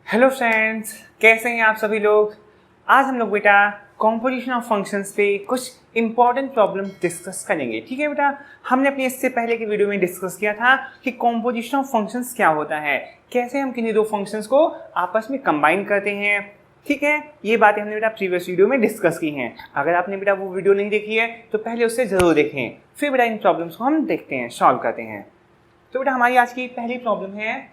Hello friends, कैसे हैं आप सभी लोग। आज हम लोग बेटा कॉम्पोजिशन ऑफ फंक्शंस पे कुछ इंपॉर्टेंट प्रॉब्लम डिस्कस करेंगे। ठीक है बेटा, हमने अपने इससे पहले के वीडियो में डिस्कस किया था कि कॉम्पोजिशन ऑफ फंक्शंस क्या होता है, कैसे हम किन्हीं दो फंक्शंस को आपस में कंबाइन करते हैं। ठीक है, ये बातें हमने बेटा प्रीवियस वीडियो में डिस्कस की हैं। अगर आपने बेटा वो वीडियो नहीं देखी है तो पहले उससे ज़रूर देखें, फिर बेटा इन प्रॉब्लम्स को हम देखते हैं, सॉल्व करते हैं। तो बेटा हमारी आज की पहली प्रॉब्लम है,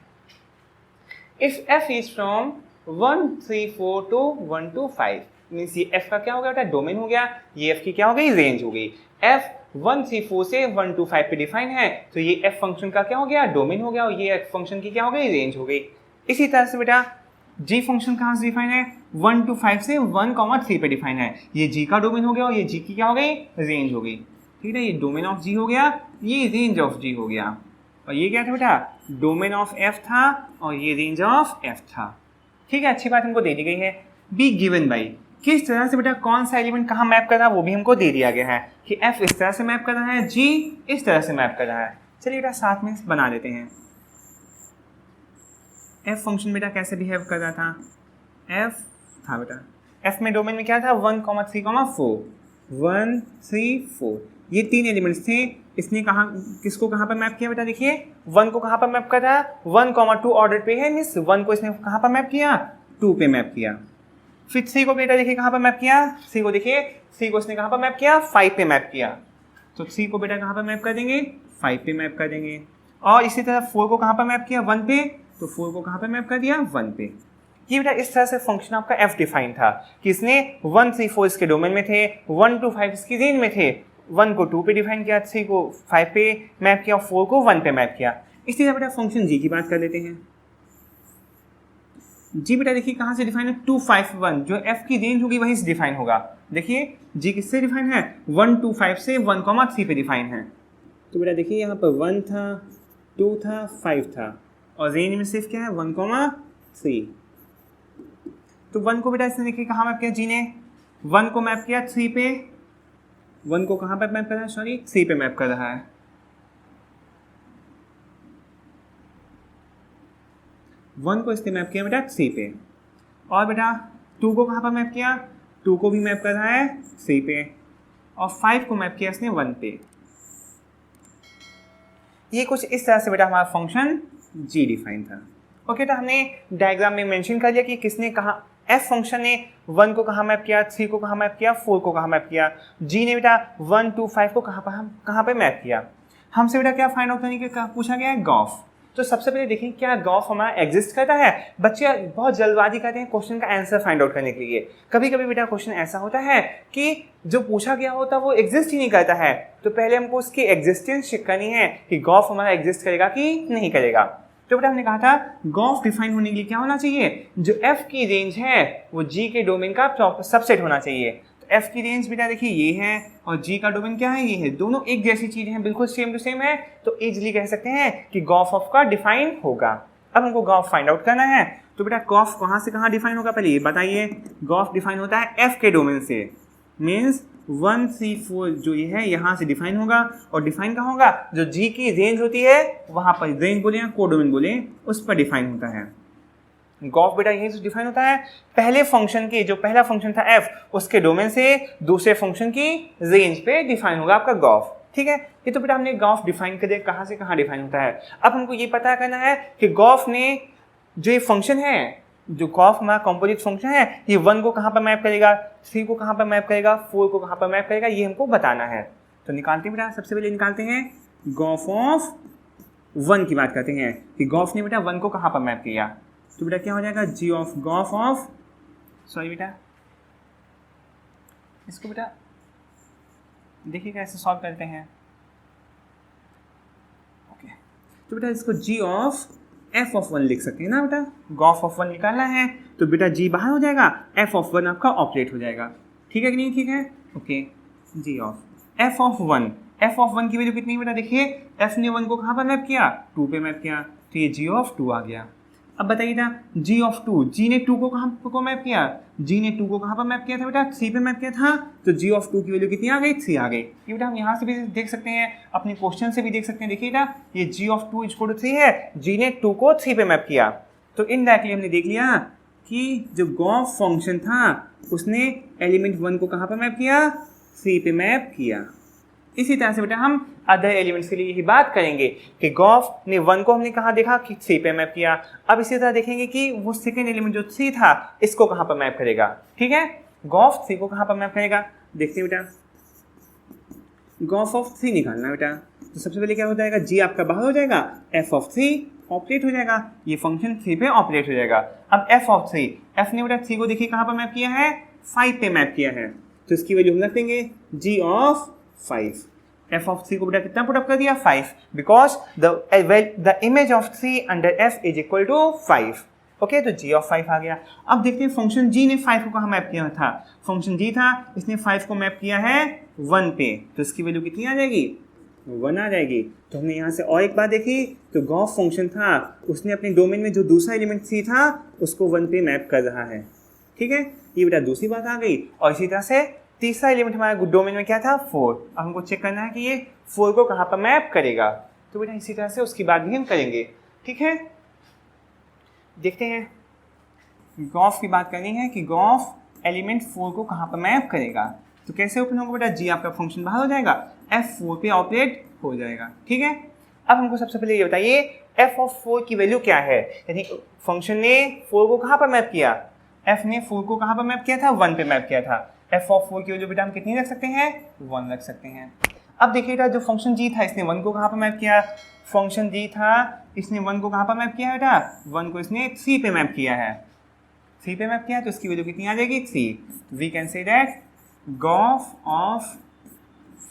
if f is from 1 3 4 to 1 to 5 means ये f का क्या हो गया बेटा, डोमेन हो गया। ये f की क्या हो गई, रेंज हो गई। f 1 3 4 से 1 to 5 पे डिफाइन है, तो ये f फंक्शन का क्या हो गया, डोमेन हो गया, और ये f फंक्शन की क्या हो गई, रेंज हो गई। इसी तरह से बेटा g फंक्शन कहाँ से डिफाइन है, 1 to 5 से 1, 3 पे डिफाइन है। ये g का डोमेन हो गया और ये g की क्या हो गई, रेंज हो गई। ठीक है, ये डोमेन ऑफ g हो गया, ये रेंज ऑफ g हो गया। और ये क्या था बेटा, डोमेन ऑफ f था और ये रेंज ऑफ f था। ठीक है, अच्छी बात हमको दे दी गई है। बी गिवन बाई, किस तरह से बेटा कौन सा एलिमेंट कहाँ मैप कर रहा है वो भी हमको दे दिया गया है कि f इस तरह से मैप कर रहा है, g इस तरह से मैप कर रहा है। चलिए बेटा साथ में बना देते हैं। f फंक्शन बेटा कैसे बिहेव कर रहा था, f था बेटा, f में डोमेन में क्या था, 1, 3, 4, 1 3 4, ये तीन एलिमेंट्स थे। इसने कहाँ किसको कहाँ पर मैप किया बेटा, देखिए 1 को कहाँ पर मैप कर रहा है, 1, 2 ऑर्डर पे है, मीन्स 1 को इसने कहाँ पर मैप किया, 2 पे मैप किया। फिर 3 को बेटा देखिए कहाँ पर मैप किया, 3 को देखिए 3 को इसने कहाँ पर मैप किया, 5 पे मैप किया। तो 3 को बेटा कहाँ पर मैप कर देंगे, 5 पे मैप कर देंगे। और इसी तरह 4 को कहाँ पर मैप किया, 1 पे, तो 4 को कहाँ पर मैप कर दिया, 1 पे। ये बेटा इस तरह से फंक्शन आपका f डिफाइन था कि इसने 1 3 4 इसके डोमेन में थे, 1 to 5 इसकी रेंज में थे। 1 को 2 पे डिफाइन किया, 3 को 5 पे मैप किया, 4 को 1 पे मैप किया। इसी तरह बेटा फंक्शन g की बात कर लेते हैं। g बेटा देखिए कहाँ से डिफाइन है, 2 5 1, जो f की रेंज होगी वहीं से डिफाइन होगा। देखिए g किससे डिफाइन है, 1 to 5 से 1, 3 पे डिफाइन है। तो बेटा देखिए यहाँ पर 1 था, 2 था, 5 था, और रेंज में सिर्फ क्या है, 1, 3। तो 1 को बेटा इसने देखिए कहाँ मैप किया, जी ने 1 को मैप किया 3 पे, 1 को कहाँ पर मैप कर रहा है, सॉरी 3 पे मैप कर रहा है। 1 को इसने मैप किया बेटा 3 पे, और बेटा 2 को कहाँ पर मैप किया, 2 को भी मैप कर रहा है 3 पे, और 5 को मैप किया इसने 1 पे। ये कुछ इस तरह से बेटा हमारा फंक्शन g डिफाइन था। ओके, तो हमने डायग्राम में मेंशन कर दिया कि किसने कहाँ, f फंक्शन ने 1 को कहाँ मैप किया, 3 को कहाँ मैप किया, 4 को कहाँ मैप किया, g ने बेटा 1 to 5 को कहाँ पे मैप किया। हमसे बेटा क्या फाइंड आउट करने के पूछा गया है, गॉफ। तो सबसे पहले देखिए क्या गॉफ हमारा एग्जिस्ट करता है। बच्चे बहुत जल्दबाजी करते हैं क्वेश्चन का आंसर फाइंड आउट करने के लिए। कभी कभी बेटा क्वेश्चन ऐसा होता है कि जो पूछा गया होता है वो एग्जिस्ट ही नहीं करता है, तो पहले हमको उसकी एग्जिस्टेंस चेक करनी है कि गॉफ हमारा एग्जिस्ट करेगा कि नहीं करेगा। तो बेटा हमने कहा था गॉफ डिफाइन होने के लिए क्या होना चाहिए, जो f की रेंज है वो g के डोमेन का सबसेट होना चाहिए। तो f की रेंज बेटा देखिए ये है, और g का डोमेन क्या है, ये है। दोनों एक जैसी चीज हैं, बिल्कुल सेम टू सेम है, तो इजीली कह सकते हैं कि गॉफ ऑफ का डिफाइन होगा। अब हमको गॉफ फाइंड आउट करना है। तो बेटा गॉफ कहाँ से कहाँ डिफाइन होगा, पहले ये बताइए। गॉफ डिफाइन होता है f के डोमेन से, मीन्स 1 3 4 जो ये है यहाँ से डिफाइन होगा, और डिफाइन कहाँ होगा, जो g की रेंज होती है वहाँ पर, रेंज बोले या कोडोमेन बोले, उस पर डिफाइन होता है। गॉफ बेटा यहीं से डिफाइन होता है, पहले फंक्शन की, जो पहला फंक्शन था f, उसके डोमेन से दूसरे फंक्शन की रेंज पे डिफाइन होगा आपका गॉफ। ठीक है, ये तो बेटा हमने गॉफ डिफाइन कर दिया कहाँ से कहाँ डिफाइन होता है। अब हमको ये पता करना है कि गॉफ ने जो ये फंक्शन है, जो गॉफ हमारा कॉम्पोजिट फंक्शन है, ये 1 को कहाँ पर मैप करेगा, 3 को कहाँ पर मैप करेगा, 4 को कहाँ पर मैप करेगा, ये हमको बताना है। तो निकालते हैं बेटा, सबसे पहले निकालते हैं गॉफ ऑफ 1 की बात करते हैं कि गॉफ ने बेटा 1 को कहाँ पर मैप किया। तो बेटा क्या हो जाएगा, g of Gauff of, sorry बेटा इसको बेटा देखिए कैसे सॉल्व करते हैं। ओके, तो बेटा इसको g ऑफ f ऑफ 1 लिख सकते हैं ना बेटा, गॉफ ऑफ 1 निकालना है तो बेटा g बाहर हो जाएगा, f ऑफ 1 आपका ऑपरेट हो जाएगा। ठीक है कि नहीं, ठीक है। Okay, g of f of 1, f of 1 की वैल्यू कितनी है बेटा, देखिए f ने 1 को कहाँ पर मैप किया, 2 पे मैप किया, तो ये g ऑफ 2 आ गया। अब बताइए ना g ऑफ 2, g ने 2 को कहाँ को मैप किया, g ने 2 को कहाँ पर मैप किया था बेटा, 3 पे मैप किया था, तो g ऑफ 2 की वैल्यू कितनी आ गई, 3 आ गई। ये बेटा हम यहाँ से भी देख सकते हैं, अपने क्वेश्चन से भी देख सकते हैं। देखिए ना ये g ऑफ 2 इक्वल टू 3 है, g ने 2 को 3 पे मैप किया, तो इनडायरेक्टली हमने देख लिया कि जो गॉफ फंक्शन था उसने एलिमेंट 1 को कहाँ पर मैप किया, 3 पे मैप किया। इसी तरह से बेटा हम अदर एलिमेंट्स के लिए यही बात करेंगे कि गॉफ ने 1 को हमने कहाँ देखा कि 3 पे मैप किया। अब इसी तरह देखेंगे कि वो सेकेंड एलिमेंट जो 3 था इसको कहाँ पर मैप करेगा। ठीक है, गॉफ 3 को कहाँ पर मैप करेगा, देखते हैं बेटा। गॉफ ऑफ 3 निकालना बेटा, तो सबसे पहले क्या हो जाएगा, जी आपका बाहर हो जाएगा, एफ ऑफ 3 ऑपरेट हो जाएगा, ये फंक्शन 3 पे ऑपरेट हो जाएगा। अब एफ ऑफ 3, एफ ने बेटा 3 को देखिए कहाँ पर मैप किया है, 5 पे मैप किया है, तो इसकी वैल्यू हम रख देंगे जी ऑफ 5। एफ ऑफ 3 को बेटा कितना पुट अप कर दिया, 5, because the image of 3 under f is equal to 5। Okay, तो जी ऑफ 5 आ गया। अब देखते हैं फंक्शन जी ने 5 को कहाँ मैप किया था। फंक्शन जी था, इसने 5 को मैप किया है 1 पे, तो इसकी वैल्यू कितनी आ जाएगी, 1 आ जाएगी। तो हमने यहाँ से और एक बात देखी, तो गॉफ फंक्शन था उसने अपने डोमेन में जो दूसरा एलिमेंट 3 था उसको 1 पे मैप कर रहा है। ठीक है, ये बेटा दूसरी बात आ गई। और इसी तरह से तीसरा एलिमेंट हमारे डोमेन में क्या था, 4। अब हमको चेक करना है कि ये 4 को कहाँ पर मैप करेगा, तो बेटा इसी तरह से उसकी बात भी हम करेंगे। ठीक है, देखते हैं, गॉफ की बात करनी है कि गॉफ एलिमेंट 4 को कहाँ पर मैप करेगा। तो कैसे ओपन होगा बेटा, जी आपका फंक्शन बाहर हो जाएगा, एफ 4 पे ऑपरेट हो जाएगा। ठीक है, अब हमको सबसे पहले ये बताइए एफ ऑफ 4 की वैल्यू क्या है, यानी फंक्शन ने 4 को कहाँ पर मैप किया, एफ ने 4 को कहाँ पर मैप किया था, 1 पे मैप किया था। एफ ऑफ 4 की वैल्यू बेटा हम कितनी रख सकते हैं, 1 रख सकते हैं। अब देखिएगा जो फंक्शन जी था इसने 1 को कहाँ पर मैप किया, फंक्शन जी था इसने 1 को कहाँ पर मैप किया बेटा, 1 को इसने 3 पे मैप किया है, 3 पे मैप किया, तो इसकी वैल्यू कितनी आ जाएगी, 3। We can say that gof of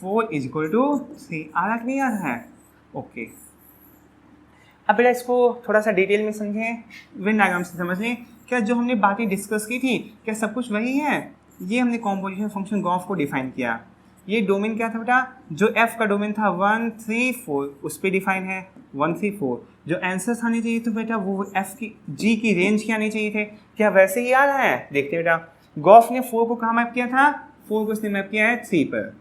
4 is equal to 3। आ रहा कि नहीं आ रहा है, ओके। अब बेटा इसको थोड़ा सा डिटेल में समझें, वेन डायग्राम से समझ लें। क्या जो हमने बातें डिस्कस की थी क्या सब कुछ वही है, ये हमने कॉम्पोजिशन फंक्शन गॉफ को डिफाइन किया। ये डोमेन क्या था बेटा, जो एफ का डोमेन था 1 3 4 उस पर डिफाइन है 1 3 4। जो आंसर्स आने चाहिए तो बेटा वो एफ की जी की रेंज के आने चाहिए थे, क्या वैसे ही आ रहा है, देखते हैं बेटा। गॉफ ने 4 को कहाँ मैप किया था, 4 को इसने मैप किया है 3 पर।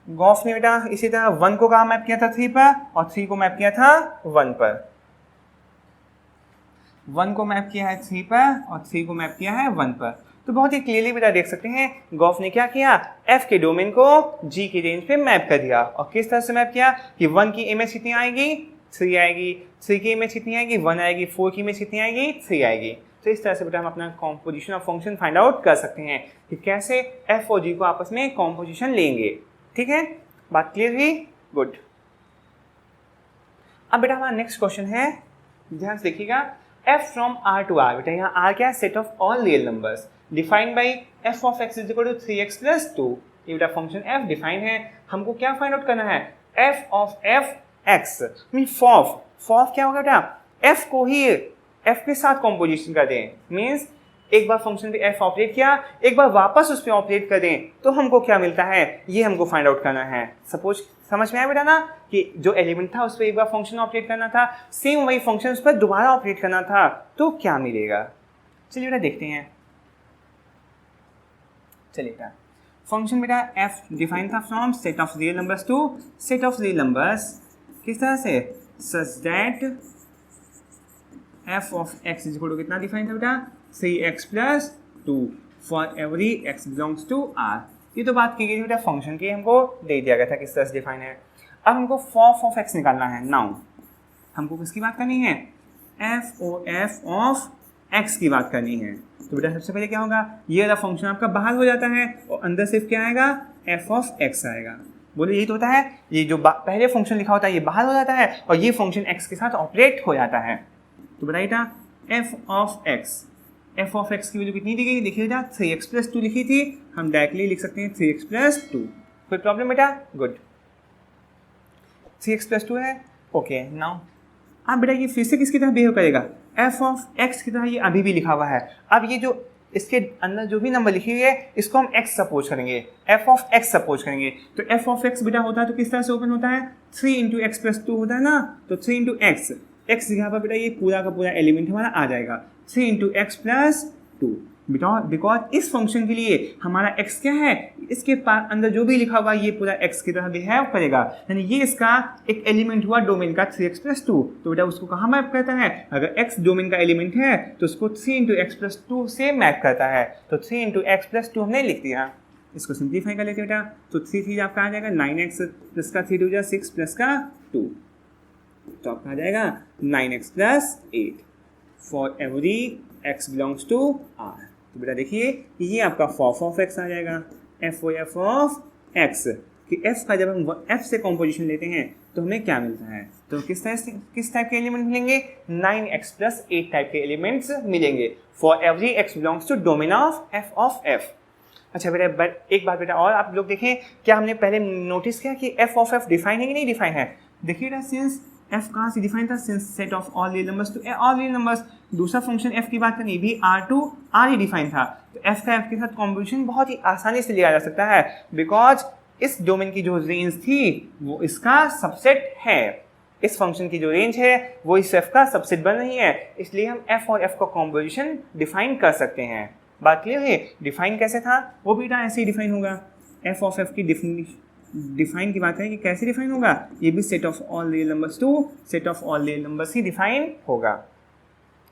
गॉफ ने बेटा इसी तरह 1 को कहाँ मैप किया था, 3 पर, और 3 को मैप किया था 1 पर। 1 को मैप किया है 3 पर और 3 को मैप किया है 1 पर। तो बहुत ही क्लियरली बेटा देख सकते हैं गॉफ ने क्या किया, एफ के डोमेन को जी की रेंज पे मैप कर दिया। और किस तरह से मैप किया कि 1 की इमेज कितनी आएगी, 3 आएगी, 3 की इमेज कितनी आएगी, 1 आएगी, 4 की इमेज कितनी आएगी, 3 आएगी। तो इस तरह से बेटा हम अपना composition of function find out कर सकते हैं कि कैसे एफ और जी को आपस में कॉम्पोजिशन लेंगे। ठीक है, बात क्लियर हुई, गुड। अब बेटा हमारा नेक्स्ट क्वेश्चन है, ध्यान से देखिएगा, f from r to r। बेटा यहाँ r क्या है, set of all real numbers defined by f of x is equal to 3x plus 2। ये बेटा फंक्शन f डिफाइन है, हमको क्या फाइंड आउट करना है, f ऑफ f(x) मीन फॉफ क्या होगा बेटा, f को ही f के साथ कॉम्पोजिशन कर दें, मीन्स एक बार फंक्शन पे f ऑपरेट किया, एक बार वापस उस पर ऑपरेट कर दें तो हमको क्या मिलता है, ये हमको फाइंड आउट करना है। सपोज समझ में आया बेटा ना कि जो एलिमेंट था उस पर एक बार फंक्शन ऑपरेट करना था, सेम वही फंक्शन उस पर दोबारा ऑपरेट करना था, तो क्या मिलेगा। चलिए बेटा देखते हैं। चलिए बेटा फंक्शन बेटा f डिफाइन था from set of real numbers to set of real numbers, किस तरह से, such that f of x is equal to कितना डिफाइन था बेटा, 3x plus 2 for every x belongs to r। ये तो बात की गई बेटा फंक्शन की, हमको दे दिया गया था किस तरह से डिफाइन है। अब हमको फॉफ ऑफ x निकालना है। नाउ हमको किसकी बात करनी है, f ऑफ x की बात करनी है। तो बेटा सबसे पहले क्या होगा, ये वाला फंक्शन आपका बाहर हो जाता है और अंदर सिर्फ क्या आएगा, f ऑफ x आएगा। बोले यही तो होता है, ये जो पहले फंक्शन लिखा होता है ये बाहर हो जाता है और ये फंक्शन x के साथ ऑपरेट हो जाता है। तो बेटा बेटा f ऑफ x की वैल्यू कितनी दी गई, देखिए बेटा 3x प्लस 2 लिखी थी, हम डायरेक्टली लिख सकते हैं 3x प्लस 2। कोई प्रॉब्लम बेटा, गुड। 3x प्लस 2 है, ओके। नाउ अब बेटा ये फिर से किसकी तरह बिहेव करेगा, f ऑफ x की तरह ये अभी भी लिखा हुआ है। अब ये जो इसके अंदर जो भी नंबर लिखी हुई है इसको हम x सपोज करेंगे, f ऑफ x सपोज करेंगे। तो f ऑफ x बेटा होता है तो किस तरह से ओपन होता है, 3 इंटू एक्स प्लस 2 होता है ना, तो 3 इंटू एक्स, एक्स यहाँ पर बेटा ये पूरा का पूरा एलिमेंट हमारा आ जाएगा, 3 इंटू एक्स प्लस 2। बिकॉज इस फंक्शन के लिए हमारा x क्या है, इसके पास अंदर जो भी लिखा हुआ ये पूरा x की तरह बिहेव करेगा, यानी ये इसका एक एलिमेंट हुआ डोमेन का 3x+2, तो बेटा उसको कहाँ मैप करता है, अगर x डोमेन का एलिमेंट है तो उसको 3 × x+2 से मैप करता है, तो 3 × x+2 हमने लिख दिया। इसको सिंप्लीफाई कर लेते बेटा, तो 3 आपका आ जाएगा 9x प्लस का 3 2 6 प्लस का 2, तो आपका आ जाएगा 9x + 8 for every x belongs to R। तो बेटा देखिए ये आपका f(x) आ जाएगा, f(x) कि f का जब हम f से कॉम्पोजिशन लेते हैं तो हमें क्या मिलता है, तो किस टाइप के एलिमेंट मिलेंगे, 9x + 8 टाइप के एलिमेंट्स मिलेंगे for every x belongs to domain of f(f). अच्छा बेटा एक बात बेटा और आप लोग देखें, क्या हमने पहले नोटिस किया कि f(f) डिफाइन है कि नहीं डिफाइन है, देखिएगा सिंस f कहाँ से डिफाइन था, since set of all real numbers to all real numbers. दूसरा फंक्शन f की बात करें भी R टू R ही डिफाइन था, तो f का f के साथ कॉम्बिनेशन बहुत ही आसानी से लिया जा सकता है, बिकॉज इस डोमेन की जो रेंज थी वो इसका सबसेट है, इस फंक्शन की जो रेंज है वो इस f का सबसेट बन रही है, इसलिए हम f और f का कॉम्बिनेशन डिफाइन कर सकते हैं। बात क्लियर है, डिफाइन कैसे था, वो बेटा ऐसे ही डिफाइन होगा, f(f) की डिफाइन की बात है कि कैसे डिफाइन होगा, ये भी set of all real numbers to set of all real numbers ही डिफाइन होगा।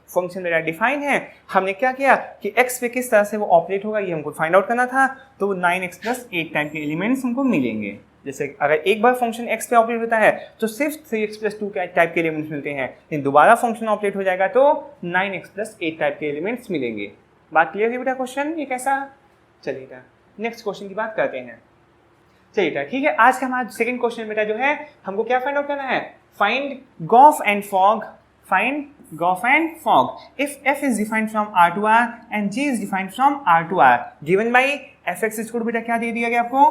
फंक्शन मेरा डिफाइन है, हमने क्या किया कि x पे किस तरह से वो ऑपरेट होगा ये हमको फाइंड आउट करना था, तो 9x + 8 टाइप के एलिमेंट्स हमको मिलेंगे। जैसे अगर एक बार फंक्शन x पे ऑपरेट होता है तो सिर्फ 3x + 2 टाइप के एलिमेंट्स मिलते हैं, लेकिन दोबारा फंक्शन ऑपरेट हो जाएगा तो 9x + 8 टाइप के एलिमेंट्स मिलेंगे। बात क्लियर है बेटा, क्वेश्चन ये कैसा, चलिए बेटा नेक्स्ट क्वेश्चन की बात करते हैं। चलिए बेटा ठीक है, आज का हमारा सेकंड क्वेश्चन बेटा जो है हमको क्या फाइंड आउट करना है, find gof and fog, find gof and fog if f is defined from R to R and g is defined from R to R given by fx इसको बेटा क्या दे दिया गया आपको,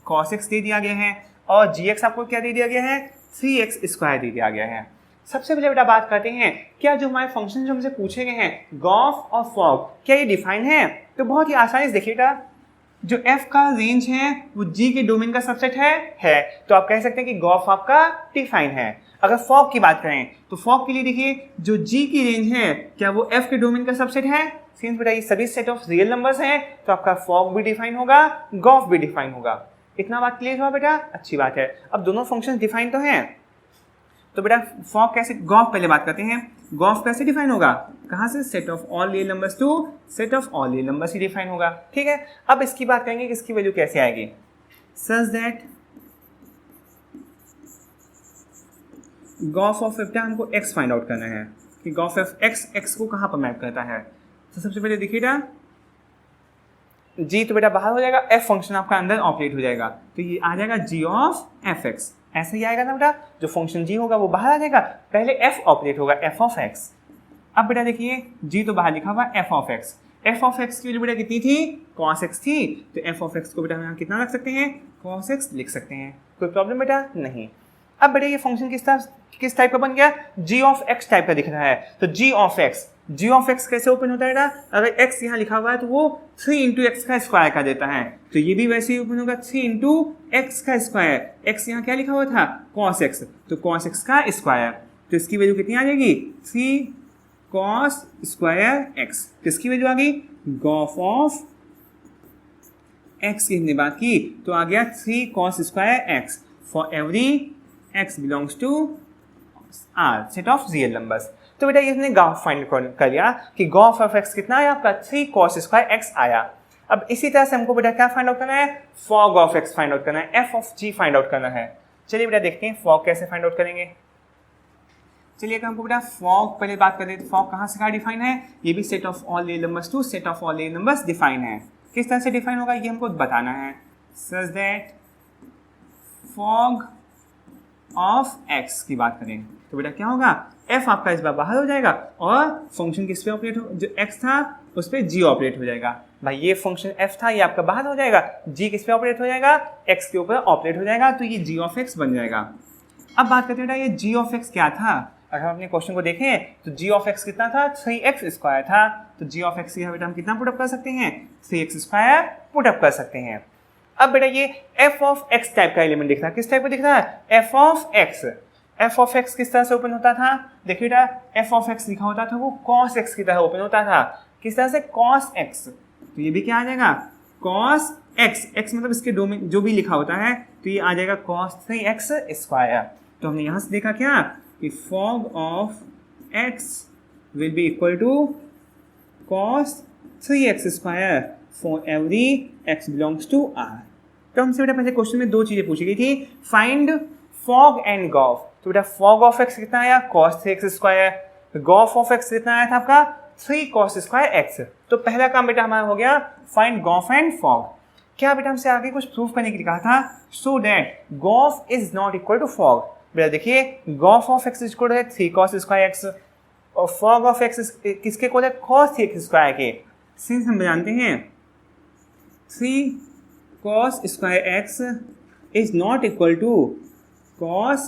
cos x दे दिया गया है, और gx आपको क्या दे दिया गया है, 3x² दे दिया गया है। सबसे पहले बेटा बात करते हैं, क्या जो हमारे फंक्शन जो हमसे पूछे गए हैं गॉफ और फॉग क्या ये डिफाइन है, तो बहुत ही आसानी से देखिएगा, जो f का रेंज है वो g के डोमेन का सबसेट है, तो आप कह सकते हैं कि गॉफ आपका डिफाइन है। अगर फॉग की बात करें तो फॉग के लिए देखिए जो g की रेंज है क्या वो f के डोमेन का सबसेट है, सिंस बेटा ये सभी सेट ऑफ रियल नंबर्स हैं तो आपका फॉग भी डिफाइन होगा, गॉफ भी डिफाइन होगा। इतना बात क्लियर हुआ बेटा, अच्छी बात है। अब दोनों फंक्शंस डिफाइन तो हैं, तो बेटा फॉग कैसे, गॉफ पहले बात करते हैं, गॉफ कैसे डिफाइन होगा, कहाँ से, set of all real numbers to set of all real numbers ही डिफाइन होगा। ठीक है, अब इसकी बात करेंगे कि इसकी वैल्यू कैसे आएगी, such that gof of f हमको x फाइंड आउट करना है कि गॉफ ऑफ x को कहाँ पर मैप करता है। तो सबसे पहले देखिएगा g तो बेटा बाहर हो जाएगा, f फंक्शन आपका अंदर ऑपरेट हो जाएगा, तो ये आ जाएगा g ऑफ fx, ऐसे ही आएगा ना बेटा, जो फंक्शन g होगा वो बाहर आ जाएगा, पहले f ऑपरेट होगा f ऑफ x। अब बेटा देखिए g तो बाहर लिखा हुआ f ऑफ x की वैल्यू बेटा कितनी थी, cos x थी, तो f ऑफ x को बेटा हम यहाँ कितना रख सकते हैं, cos x लिख सकते हैं, कोई प्रॉब्लम बेटा नहीं। अब बेटा ये फंक्शन किस टाइप का बन गया, g ऑफ x टाइप का दिख रहा है, तो g ऑफ x कैसे ओपन होता है बेटा, अगर x यहाँ लिखा हुआ है तो वो 3 × x का स्क्वायर का देता है, तो ये भी वैसे ही ओपन होगा 3 × x का स्क्वायर, x यहाँ क्या लिखा हुआ था, cos x, तो cos x का स्क्वायर, तो इसकी वैल्यू कितनी आ जाएगी, 3 cos स्क्वायर x, तो इसकी वैल्यू आ गई गॉफ ऑफ x की हमने बात की, तो आ गया 3 cos square x for every x belongs to R set of real numbers. तो बेटा ये हमने गॉफ फाइंड कर लिया कि गॉफ ऑफ x कितना आया आपका, 3 cos स्क्वायर x आया। अब इसी तरह से हमको बेटा क्या फाइंड आउट करना है, fog of x find out करना है, f of g find out करना है। चलिए बेटा देखते हैं फॉग कैसे फाइंड आउट करेंगे। चलिए हमको बेटा फॉग पहले बात करें तो फॉग कहाँ से कहाँ डिफाइन है, ये भी set of all real numbers to set of all real numbers define है। किस तरह से डिफाइन होगा ये हमको बताना है, such that fog of x की बात करें तो बेटा क्या होगा, f आपका इस बार बाहर हो जाएगा और फंक्शन किस पे ऑपरेट हो, जो x था उस पर g ऑपरेट हो जाएगा। भाई ये फंक्शन f था ये आपका बाहर हो जाएगा, g किस पे ऑपरेट हो जाएगा, x के ऊपर ऑपरेट हो जाएगा, तो ये g ऑफ x बन जाएगा। अब बात करते हैं ये g ऑफ x क्या था, अगर हम अपने क्वेश्चन को देखें तो g ऑफ x कितना था, 3x² था, तो g ऑफ x यहाँ बेटा हम कितना पुटअप कर सकते हैं, 3x² पुटअप कर सकते हैं। अब बेटा ये f ऑफ x टाइप का एलिमेंट दिख रहा है, किस टाइप का दिख रहा है, f ऑफ x किस तरह से ओपन होता था, देखिए बेटा f ऑफ x लिखा होता था वो cos x की तरह ओपन होता था, किस तरह से cos x, तो ये भी क्या आ जाएगा cos x, x मतलब इसके डोमेन जो भी लिखा होता है तो ये आ जाएगा cos 3x स्क्वायर। तो हमने यहाँ से देखा क्या कि fog of x will be equal to cos 3x square for every x belongs to R। तो हमसे बेटा पहले क्वेश्चन में दो चीजें पूछी गई थी, फाइंड fog and gauge। तो बेटा fog of x कितना आया cos 3x square, gauge of x कितना आया था आपका 3 cos स्क्वायर x। तो पहला काम बेटा हमारा हो गया फाइंड gauge एंड fog। क्या बेटा हमसे आगे कुछ प्रूफ करने के लिए कहा था, so that gauge is not equal to fog। बेटा देखिए gauge of x इक्वल है 3 cos स्क्वायर x और fog of x किसके इक्वल है cos 3x स्क्वायर के। सिंस हम जानते हैं 3 cos square x is not equal to cos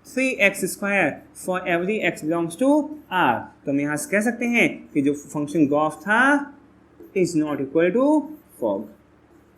3x square for every x belongs to R। तो हम यहाँ से कह सकते हैं कि जो फंक्शन gauge था is not equal to fog।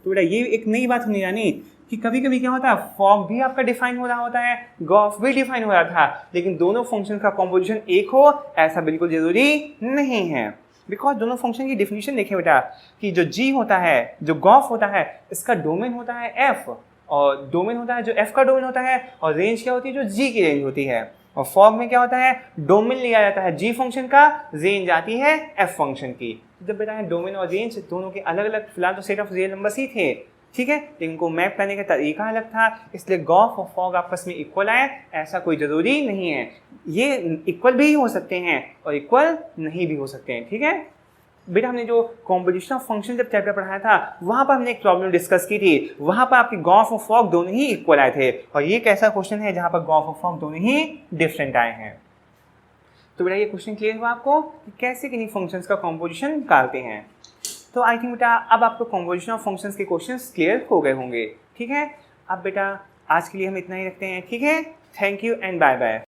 तो बेटा ये एक नई बात होने जानी कि कभी कभी क्या होता है fog भी आपका डिफाइन हो रहा होता है, gauge भी डिफाइन हो रहा था, लेकिन दोनों फंक्शन का कॉम्पोजिशन एक हो ऐसा बिल्कुल जरूरी नहीं है। बिकॉज दोनों फंक्शन की डिफिनीशन देखिए बेटा कि जो g होता है, जो gauge होता है, इसका डोमेन होता है f और डोमेन होता है जो f का डोमेन होता है और रेंज क्या होती है जो g की रेंज होती है। और फॉग में क्या होता है डोमेन लिया जाता है g फंक्शन का, रेंज आती है f फंक्शन की। जब बेटा डोमेन और रेंज दोनों के अलग अलग फिलहाल तो सेट ऑफ रियल नंबर्स ही थे, ठीक है, लेकिन इनको मैप करने का तरीका अलग था, इसलिए गॉफ और फॉग आपस में इक्वल आए ऐसा कोई ज़रूरी नहीं है। ये इक्वल भी हो सकते हैं और इक्वल नहीं भी हो सकते हैं, ठीक है। बेटा हमने जो कॉम्पोजिशन ऑफ फंक्शन जब चैप्टर पढ़ाया था वहाँ पर हमने एक प्रॉब्लम डिस्कस की थी, वहाँ पर आपकी गॉफ और फॉग दोनों ही इक्वल आए थे और ये एक ऐसा क्वेश्चन है जहाँ पर गॉफ और फॉग दोनों ही डिफरेंट आए हैं। तो बेटा ये क्वेश्चन क्लियर हुआ आपको कि कैसे किन्हीं फंक्शंस का कॉम्पोजिशन निकालते हैं। तो आई थिंक बेटा अब आपको कॉम्पोजिशन ऑफ फंक्शंस के क्वेश्चंस क्लियर हो गए होंगे, ठीक है। अब बेटा आज के लिए हम इतना ही रखते हैं, ठीक है। Thank you and bye bye.